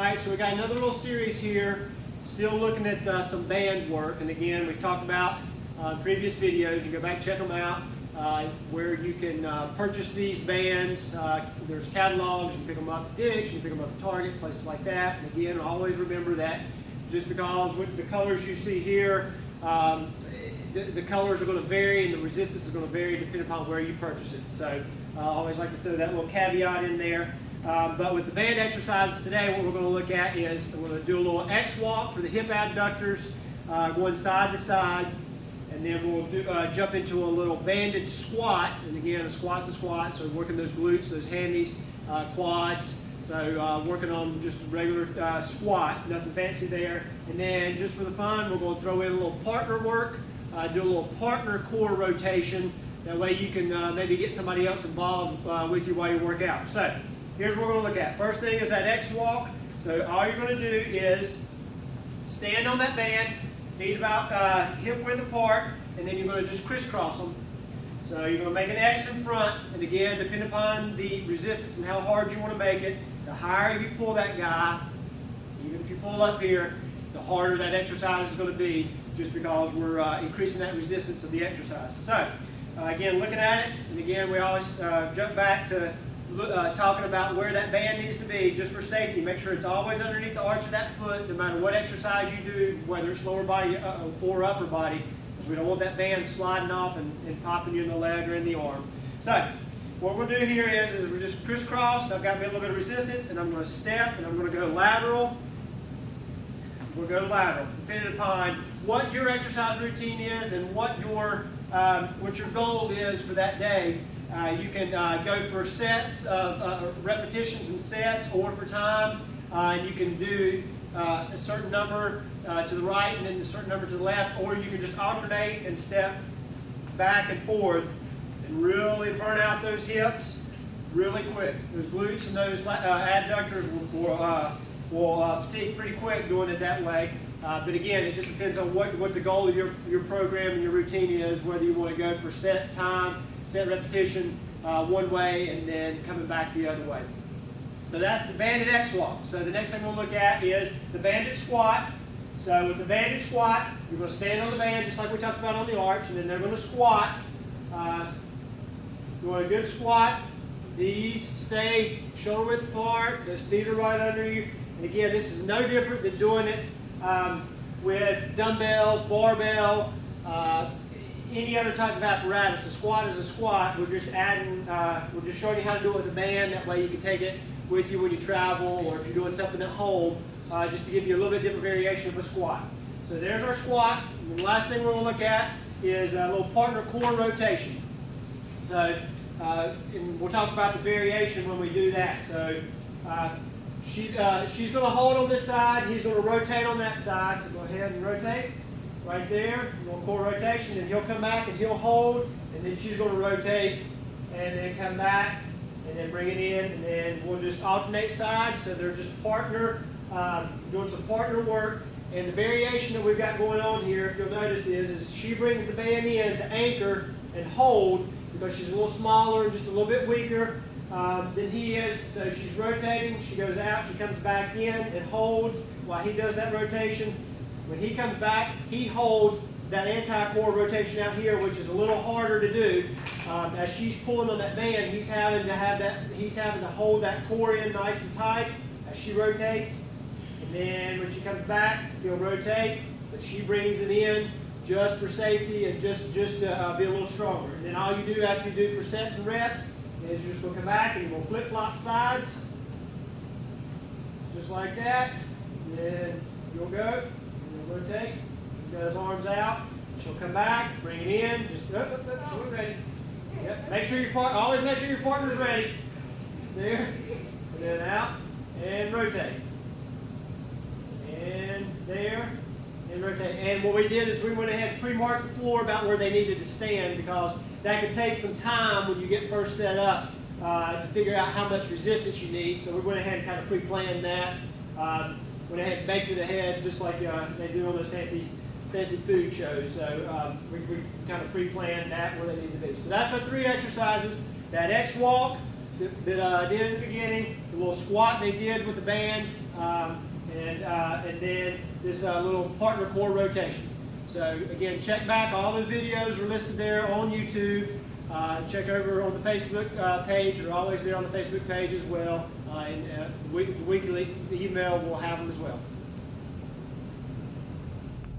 Alright, so we got another little series here, still looking at some band work. And again, we've talked about previous videos. You go back and check them out, where you can purchase these bands. There's catalogs, you can pick them up at Dick's, you can pick them up at Target, places like that. And again, always remember that just because with the colors you see here, the colors are going to vary and the resistance is going to vary depending upon where you purchase it. So I always like to throw that little caveat in there. But with the band exercises today, what we're going to look at is we're going to do a little X walk for the hip abductors, going side to side, and then we'll do, jump into a little banded squat. And again, a squat's a squat, so working those glutes, those hammies, quads. So working on just a regular squat, nothing fancy there. And then just for the fun, we're going to throw in a little partner work, do a little partner core rotation. That way you can maybe get somebody else involved with you while you work out. So here's what we're going to look at. First thing is that X walk. So all you're going to do is stand on that band, feet about hip width apart, and then you're going to just crisscross them. So you're going to make an X in front, and again, depending upon the resistance and how hard you want to make it, the higher you pull that guy, even if you pull up here, the harder that exercise is going to be, just because we're increasing that resistance of the exercise. So again, looking at it, and again, we always jump back to talking about where that band needs to be, just for safety. Make sure it's always underneath the arch of that foot, no matter what exercise you do, whether it's lower body or upper body, because we don't want that band sliding off and popping you in the leg or in the arm. So what we're going to do here is we're just crisscross. I've got a little bit of resistance, and I'm going to step, and I'm going to go lateral. We'll go lateral, depending upon what your exercise routine is and what your goal is for that day. You can go for sets of repetitions and sets, or for time. And you can do a certain number to the right and then a certain number to the left, or you can just alternate and step back and forth and really burn out those hips really quick. Those glutes and those adductors will fatigue pretty quick doing it that way. But again, it just depends on what the goal of your program and your routine is, whether you want to go for set time, set repetition one way, and then coming back the other way. So that's the banded X walk. So the next thing we'll look at is the banded squat. So with the banded squat, you're going to stand on the band just like we talked about on the arch, and then they're going to squat. You want a good squat. These stay shoulder width apart. Those feet are right under you. And again, this is no different than doing it with dumbbells, barbell, any other type of apparatus. A squat is a squat. We're just showing you how to do it with a band. That way you can take it with you when you travel, or if you're doing something at home, just to give you a little bit different variation of a squat. So there's our squat. And the last thing we're going to look at is a little partner core rotation. So and we'll talk about the variation when we do that. So she's going to hold on this side. He's going to rotate on that side. So go ahead and rotate. Right there, a little core rotation, and he'll come back and he'll hold, and then she's going to rotate and then come back and then bring it in, and then we'll just alternate sides. So they're just partner, doing some partner work. And the variation that we've got going on here, if you'll notice, is she brings the band in to anchor and hold, because she's a little smaller, just a little bit weaker than he is. So she's rotating, she goes out, she comes back in and holds while he does that rotation. When he comes back, he holds that anti-core rotation out here, which is a little harder to do. As she's pulling on that band, he's having to hold that core in nice and tight as she rotates. And then when she comes back, he'll rotate, but she brings it in just for safety and just to be a little stronger. And then all you do after you do for sets and reps is you're just going to come back and you'll flip-flop sides, just like that. And then you'll go. Rotate. He's got his arms out. She'll come back, bring it in. Just so we're ready. Yep. Make sure always make sure your partner's ready. There, and then out and rotate. And there and rotate. And what we did is we went ahead and pre-marked the floor about where they needed to stand, because that could take some time when you get first set up to figure out how much resistance you need. So we went ahead and kind of pre-planned that. Went ahead and baked it ahead, just like they do on those fancy food shows. So we kind of pre-planned that where they need to be. So that's our 3 exercises: that X walk, that I did in the beginning, the little squat they did with the band, and then this little partner core rotation. So again, check back. All those videos are listed there on YouTube. Check over on the Facebook page. They're always there on the Facebook page as well. And the weekly email will have them as well.